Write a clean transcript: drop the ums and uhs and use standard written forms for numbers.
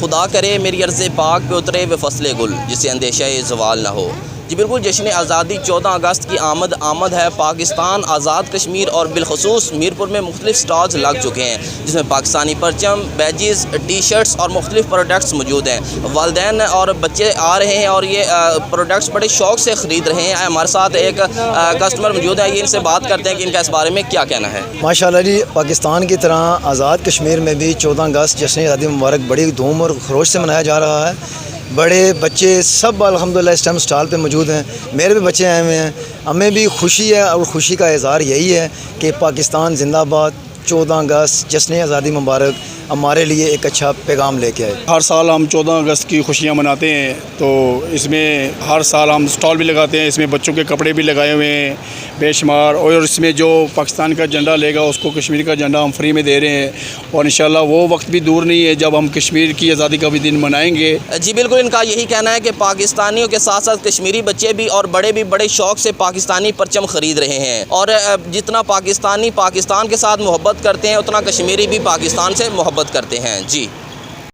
خدا کرے میری عرض پاک پہ اترے وہ فصل گل جسے اندیشہ زوال نہ ہو۔ جی بالکل، جشن آزادی 14 اگست کی آمد ہے۔ پاکستان آزاد کشمیر اور بالخصوص میرپور میں مختلف سٹالز لگ چکے ہیں جس میں پاکستانی پرچم، بیجز، ٹی شرٹس اور مختلف پروڈکٹس موجود ہیں۔ والدین اور بچے آ رہے ہیں اور یہ پروڈکٹس بڑے شوق سے خرید رہے ہیں۔ ہمارے ساتھ ایک کسٹمر موجود ہے، یہ ان سے بات کرتے ہیں کہ ان کا اس بارے میں کیا کہنا ہے۔ ماشاءاللہ جی، پاکستان کی طرح آزاد کشمیر میں بھی 14 اگست جشن آزادی مبارک بڑی دھوم اور خروش سے منایا جا رہا ہے۔ بڑے بچے سب الحمدللہ اس ٹائم سٹال پہ موجود ہیں۔ میرے بھی بچے آئے ہوئے ہیں، ہمیں بھی خوشی ہے اور خوشی کا اظہار یہی ہے کہ پاکستان زندہ باد، 14 اگست جشن آزادی مبارک ہمارے لیے ایک اچھا پیغام لے کے آئے۔ ہر سال ہم 14 اگست کی خوشیاں مناتے ہیں، تو اس میں ہر سال ہم سٹال بھی لگاتے ہیں۔ اس میں بچوں کے کپڑے بھی لگائے ہوئے ہیں بے شمار، اور اس میں جو پاکستان کا جھنڈا لے گا اس کو کشمیر کا جھنڈا ہم فری میں دے رہے ہیں، اور انشاءاللہ وہ وقت بھی دور نہیں ہے جب ہم کشمیر کی آزادی کا بھی دن منائیں گے۔ جی بالکل، ان کا یہی کہنا ہے کہ پاکستانیوں کے ساتھ ساتھ کشمیری بچے بھی اور بڑے بھی بڑے شوق سے پاکستانی پرچم خرید رہے ہیں، اور جتنا پاکستانی پاکستان کے ساتھ محبت کرتے ہیں اتنا کشمیری بھی پاکستان سے محبت کرتے ہیں۔ جی